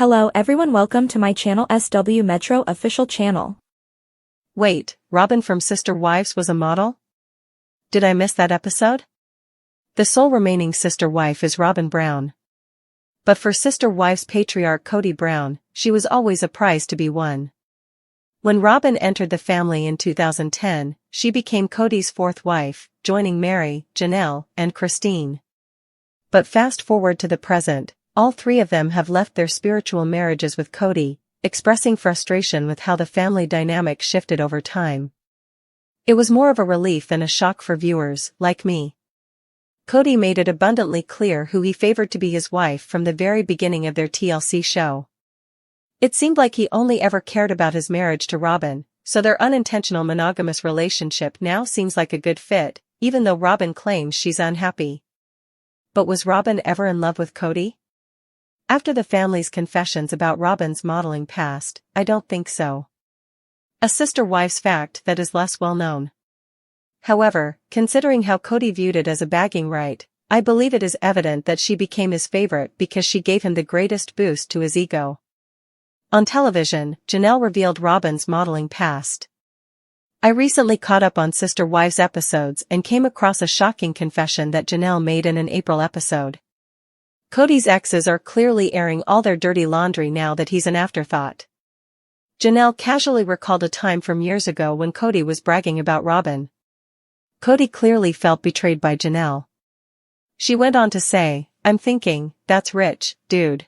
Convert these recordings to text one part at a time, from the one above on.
Hello everyone, welcome to my channel SW Metro official channel. Wait, Robin from Sister Wives was a model? Did I miss that episode? The sole remaining sister wife is Robin Brown. But for Sister Wives patriarch Kody Brown, she was always a prize to be won. When Robin entered the family in 2010, she became Kody's fourth wife, joining Mary, Janelle, and Christine. But fast forward to the present, all three of them have left their spiritual marriages with Kody, expressing frustration with how the family dynamic shifted over time. It was more of a relief than a shock for viewers, like me. Kody made it abundantly clear who he favored to be his wife from the very beginning of their TLC show. It seemed like he only ever cared about his marriage to Robin, so their unintentional monogamous relationship now seems like a good fit, even though Robin claims she's unhappy. But was Robin ever in love with Kody? After the family's confessions about Robin's modeling past, I don't think so. A sister wife's fact that is less well known. However, considering how Kody viewed it as a bagging right, I believe it is evident that she became his favorite because she gave him the greatest boost to his ego. On television, Janelle revealed Robin's modeling past. I recently caught up on Sister Wives episodes and came across a shocking confession that Janelle made in an April episode. Kody's exes are clearly airing all their dirty laundry now that he's an afterthought. Janelle casually recalled a time from years ago when Kody was bragging about Robin. Kody clearly felt betrayed by Janelle. She went on to say, "I'm thinking, that's rich, dude.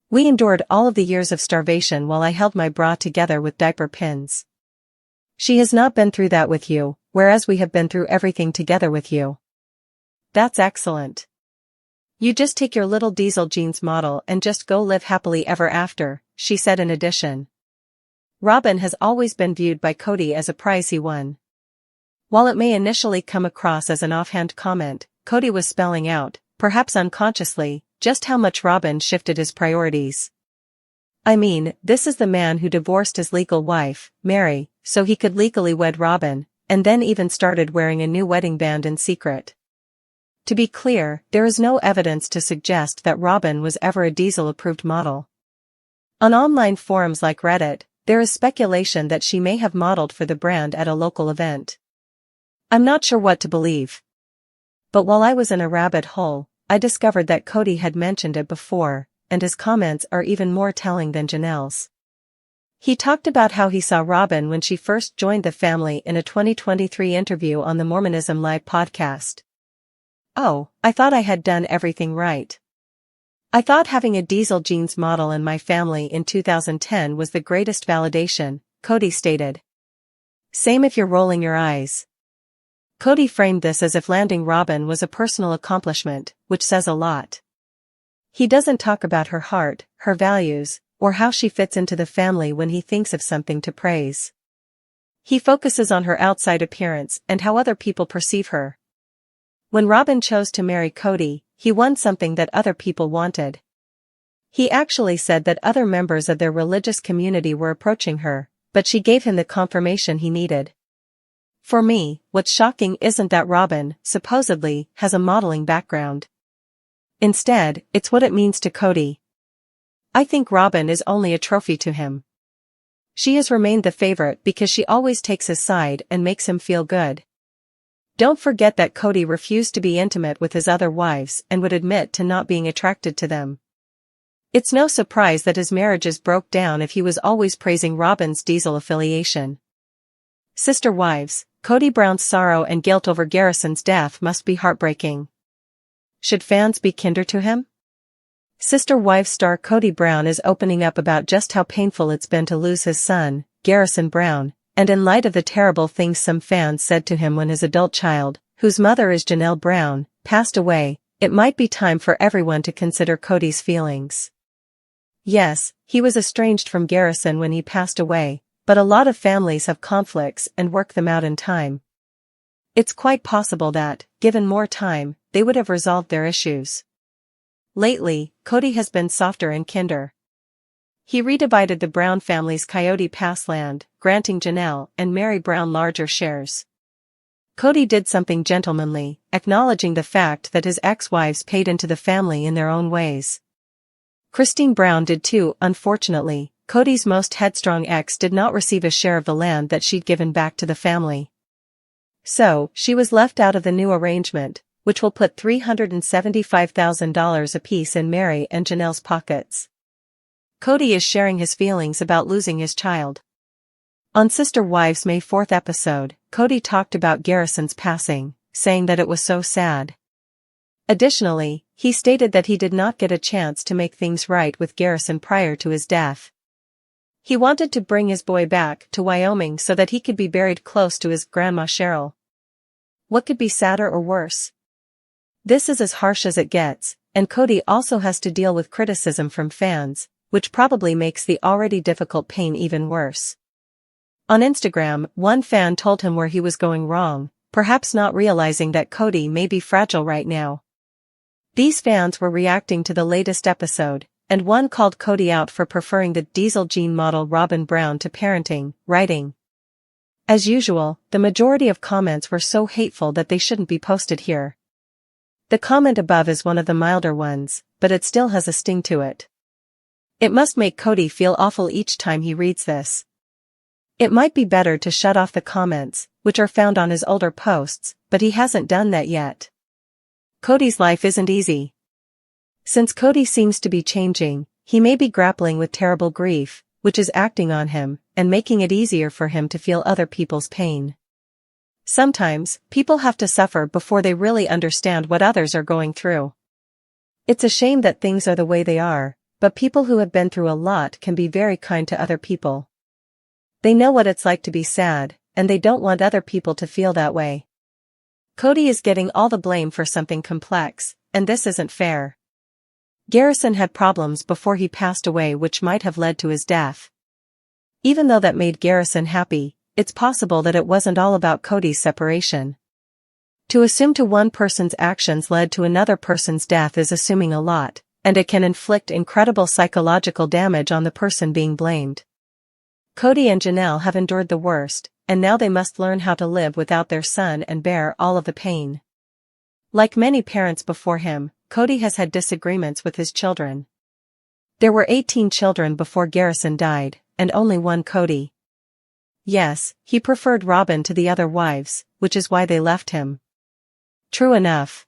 We endured all of the years of starvation while I held my bra together with diaper pins. She has not been through that with you, whereas we have been through everything together with you. That's excellent. You just take your little diesel jeans model and just go live happily ever after," she said in addition. Robin has always been viewed by Kody as a prize he won. While it may initially come across as an offhand comment, Kody was spelling out, perhaps unconsciously, just how much Robin shifted his priorities. I mean, this is the man who divorced his legal wife, Mary, so he could legally wed Robin, and then even started wearing a new wedding band in secret. To be clear, there is no evidence to suggest that Robin was ever a Diesel-approved model. On online forums like Reddit, there is speculation that she may have modeled for the brand at a local event. I'm not sure what to believe. But while I was in a rabbit hole, I discovered that Kody had mentioned it before, and his comments are even more telling than Janelle's. He talked about how he saw Robin when she first joined the family in a 2023 interview on the Mormonism Live podcast. "Oh, I thought I had done everything right. I thought having a diesel jeans model in my family in 2010 was the greatest validation," Kody stated. Same if you're rolling your eyes. Kody framed this as if landing Robin was a personal accomplishment, which says a lot. He doesn't talk about her heart, her values, or how she fits into the family when he thinks of something to praise. He focuses on her outside appearance and how other people perceive her. When Robin chose to marry Kody, he won something that other people wanted. He actually said that other members of their religious community were approaching her, but she gave him the confirmation he needed. For me, what's shocking isn't that Robin, supposedly, has a modeling background. Instead, it's what it means to Kody. I think Robin is only a trophy to him. She has remained the favorite because she always takes his side and makes him feel good. Don't forget that Kody refused to be intimate with his other wives and would admit to not being attracted to them. It's no surprise that his marriages broke down if he was always praising Robin's Diesel affiliation. Sister Wives, Kody Brown's sorrow and guilt over Garrison's death must be heartbreaking. Should fans be kinder to him? Sister Wives star Kody Brown is opening up about just how painful it's been to lose his son, Garrison Brown, and in light of the terrible things some fans said to him when his adult child, whose mother is Janelle Brown, passed away, it might be time for everyone to consider Kody's feelings. Yes, he was estranged from Garrison when he passed away, but a lot of families have conflicts and work them out in time. It's quite possible that, given more time, they would have resolved their issues. Lately, Kody has been softer and kinder. He redivided the Brown family's Coyote Pass land, granting Janelle and Mary Brown larger shares. Kody did something gentlemanly, acknowledging the fact that his ex-wives paid into the family in their own ways. Christine Brown did too. Unfortunately, Kody's most headstrong ex did not receive a share of the land that she'd given back to the family. So, she was left out of the new arrangement, which will put $375,000 apiece in Mary and Janelle's pockets. Kody is sharing his feelings about losing his child. On Sister Wives' May 4th episode, Kody talked about Garrison's passing, saying that it was so sad. Additionally, he stated that he did not get a chance to make things right with Garrison prior to his death. He wanted to bring his boy back to Wyoming so that he could be buried close to his grandma Cheryl. What could be sadder or worse? This is as harsh as it gets, and Kody also has to deal with criticism from fans, which probably makes the already difficult pain even worse. On Instagram, one fan told him where he was going wrong, perhaps not realizing that Kody may be fragile right now. These fans were reacting to the latest episode, and one called Kody out for preferring the diesel gene model Robin Brown to parenting, writing, "As usual, the majority of comments were so hateful that they shouldn't be posted here." The comment above is one of the milder ones, but it still has a sting to it. It must make Kody feel awful each time he reads this. It might be better to shut off the comments, which are found on his older posts, but he hasn't done that yet. Kody's life isn't easy. Since Kody seems to be changing, he may be grappling with terrible grief, which is acting on him, and making it easier for him to feel other people's pain. Sometimes, people have to suffer before they really understand what others are going through. It's a shame that things are the way they are, but people who have been through a lot can be very kind to other people. They know what it's like to be sad, and they don't want other people to feel that way. Kody is getting all the blame for something complex, and this isn't fair. Garrison had problems before he passed away which might have led to his death. Even though that made Garrison happy, it's possible that it wasn't all about Kody's separation. To assume to one person's actions led to another person's death is assuming a lot, and it can inflict incredible psychological damage on the person being blamed. Kody and Janelle have endured the worst, and now they must learn how to live without their son and bear all of the pain. Like many parents before him, Kody has had disagreements with his children. There were 18 children before Garrison died, and only one Kody. Yes, he preferred Robin to the other wives, which is why they left him. True enough.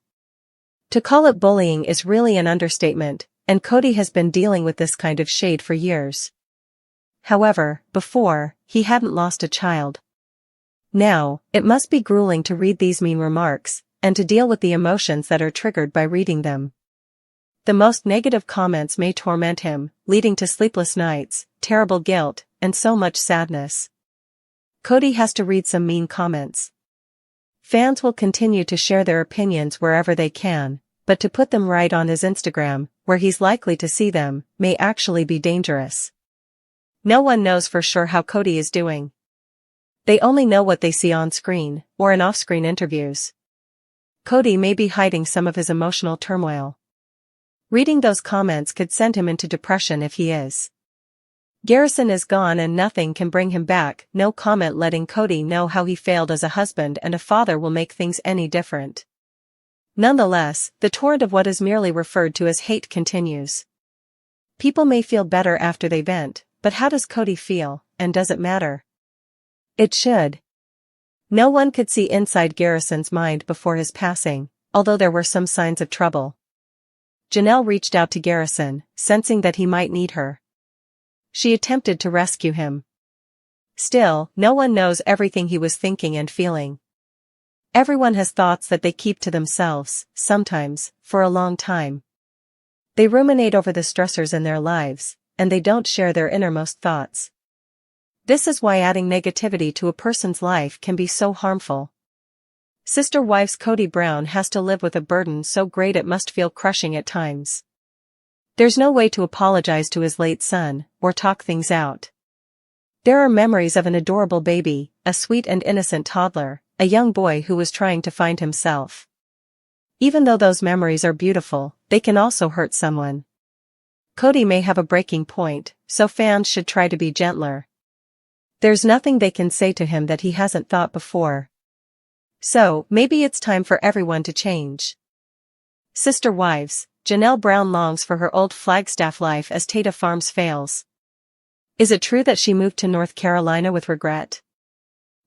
To call it bullying is really an understatement, and Kody has been dealing with this kind of shade for years. However, before, he hadn't lost a child. Now, it must be grueling to read these mean remarks, and to deal with the emotions that are triggered by reading them. The most negative comments may torment him, leading to sleepless nights, terrible guilt, and so much sadness. Kody has to read some mean comments. Fans will continue to share their opinions wherever they can, but to put them right on his Instagram, where he's likely to see them, may actually be dangerous. No one knows for sure how Kody is doing. They only know what they see on screen, or in off-screen interviews. Kody may be hiding some of his emotional turmoil. Reading those comments could send him into depression if he is. Garrison is gone and nothing can bring him back. No comment letting Kody know how he failed as a husband and a father will make things any different. Nonetheless, the torrent of what is merely referred to as hate continues. People may feel better after they vent, but how does Kody feel, and does it matter? It should. No one could see inside Garrison's mind before his passing, although there were some signs of trouble. Janelle reached out to Garrison, sensing that he might need her. She attempted to rescue him. Still, no one knows everything he was thinking and feeling. Everyone has thoughts that they keep to themselves, sometimes, for a long time. They ruminate over the stressors in their lives, and they don't share their innermost thoughts. This is why adding negativity to a person's life can be so harmful. Sister Wives Kody Brown has to live with a burden so great it must feel crushing at times. There's no way to apologize to his late son, or talk things out. There are memories of an adorable baby, a sweet and innocent toddler, a young boy who was trying to find himself. Even though those memories are beautiful, they can also hurt someone. Kody may have a breaking point, so fans should try to be gentler. There's nothing they can say to him that he hasn't thought before. So, maybe it's time for everyone to change. Sister Wives, Janelle Brown longs for her old Flagstaff life as Tata Farms fails. Is it true that she moved to North Carolina with regret?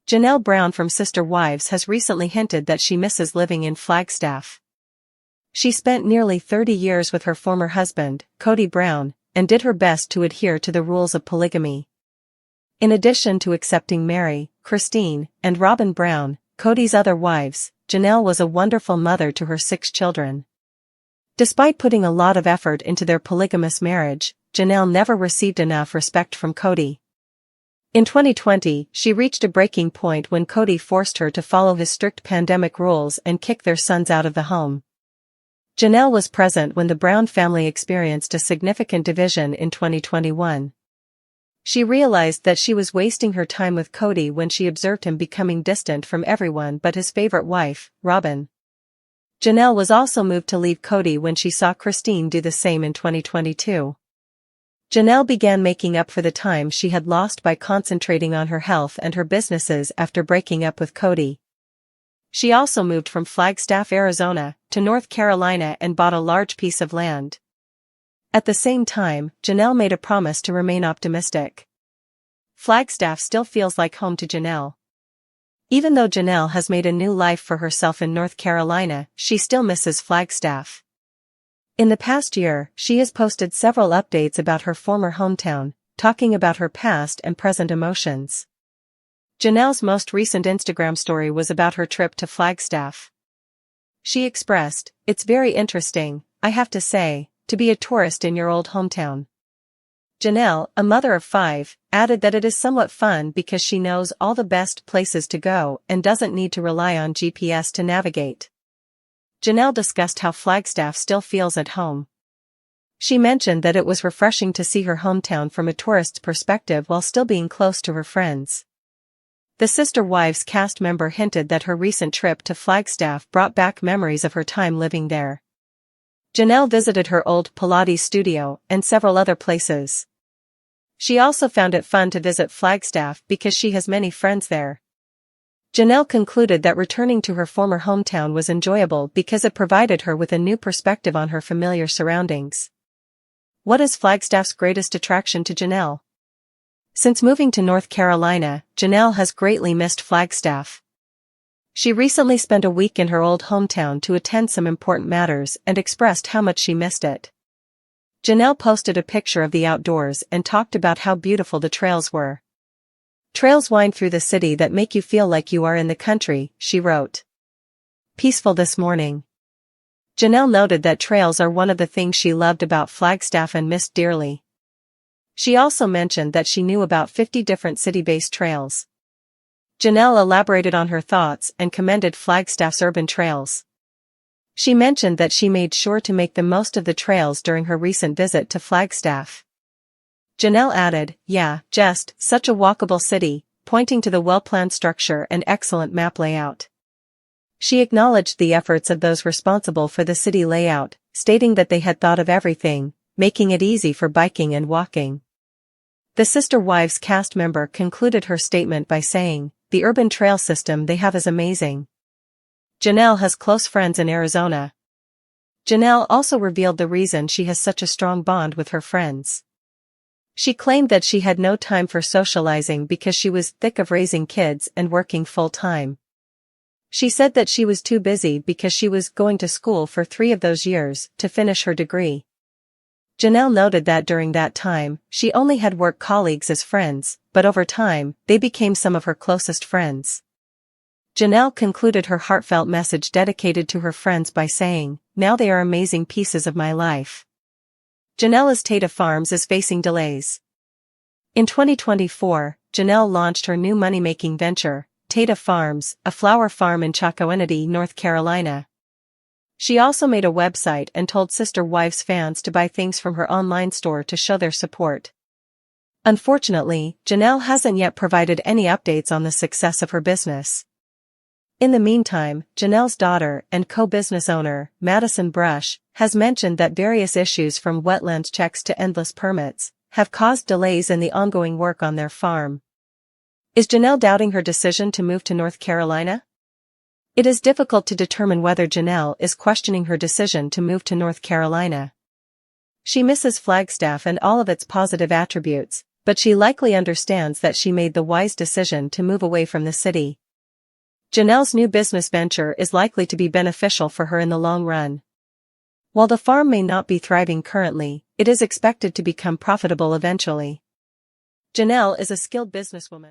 Janelle Brown from Sister Wives has recently hinted that she misses living in Flagstaff. She spent nearly 30 years with her former husband, Kody Brown, and did her best to adhere to the rules of polygamy. In addition to accepting Mary, Christine, and Robin Brown, Kody's other wives, Janelle was a wonderful mother to her 6 children. Despite putting a lot of effort into their polygamous marriage, Janelle never received enough respect from Kody. In 2020, she reached a breaking point when Kody forced her to follow his strict pandemic rules and kick their sons out of the home. Janelle was present when the Brown family experienced a significant division in 2021. She realized that she was wasting her time with Kody when she observed him becoming distant from everyone but his favorite wife, Robin. Janelle was also moved to leave Kody when she saw Christine do the same in 2022. Janelle began making up for the time she had lost by concentrating on her health and her businesses after breaking up with Kody. She also moved from Flagstaff, Arizona, to North Carolina and bought a large piece of land. At the same time, Janelle made a promise to remain optimistic. Flagstaff still feels like home to Janelle. Even though Janelle has made a new life for herself in North Carolina, she still misses Flagstaff. In the past year, she has posted several updates about her former hometown, talking about her past and present emotions. Janelle's most recent Instagram story was about her trip to Flagstaff. She expressed, "It's very interesting, I have to say, to be a tourist in your old hometown." Janelle, a mother of 5, added that it is somewhat fun because she knows all the best places to go and doesn't need to rely on GPS to navigate. Janelle discussed how Flagstaff still feels at home. She mentioned that it was refreshing to see her hometown from a tourist's perspective while still being close to her friends. The Sister Wives cast member hinted that her recent trip to Flagstaff brought back memories of her time living there. Janelle visited her old Pilates studio and several other places. She also found it fun to visit Flagstaff because she has many friends there. Janelle concluded that returning to her former hometown was enjoyable because it provided her with a new perspective on her familiar surroundings. What is Flagstaff's greatest attraction to Janelle? Since moving to North Carolina, Janelle has greatly missed Flagstaff. She recently spent a week in her old hometown to attend some important matters and expressed how much she missed it. Janelle posted a picture of the outdoors and talked about how beautiful the trails were. "Trails wind through the city that make you feel like you are in the country," she wrote. "Peaceful this morning." Janelle noted that trails are one of the things she loved about Flagstaff and missed dearly. She also mentioned that she knew about 50 different city-based trails. Janelle elaborated on her thoughts and commended Flagstaff's urban trails. She mentioned that she made sure to make the most of the trails during her recent visit to Flagstaff. Janelle added, "Yeah, just such a walkable city," pointing to the well-planned structure and excellent map layout. She acknowledged the efforts of those responsible for the city layout, stating that they had thought of everything, making it easy for biking and walking. The Sister Wives cast member concluded her statement by saying, "The urban trail system they have is amazing." Janelle has close friends in Arizona. Janelle also revealed the reason she has such a strong bond with her friends. She claimed that she had no time for socializing because she was thick of raising kids and working full-time. She said that she was too busy because she was going to school for 3 of those years to finish her degree. Janelle noted that during that time, she only had work colleagues as friends, but over time, they became some of her closest friends. Janelle concluded her heartfelt message dedicated to her friends by saying, "Now they are amazing pieces of my life." Janelle's Tata Farms is facing delays. In 2024, Janelle launched her new money-making venture, Tata Farms, a flower farm in Chocowinity, North Carolina. She also made a website and told Sister Wives fans to buy things from her online store to show their support. Unfortunately, Janelle hasn't yet provided any updates on the success of her business. In the meantime, Janelle's daughter and co-business owner, Madison Brush, has mentioned that various issues from wetlands checks to endless permits have caused delays in the ongoing work on their farm. Is Janelle doubting her decision to move to North Carolina? It is difficult to determine whether Janelle is questioning her decision to move to North Carolina. She misses Flagstaff and all of its positive attributes, but she likely understands that she made the wise decision to move away from the city. Janelle's new business venture is likely to be beneficial for her in the long run. While the farm may not be thriving currently, it is expected to become profitable eventually. Janelle is a skilled businesswoman.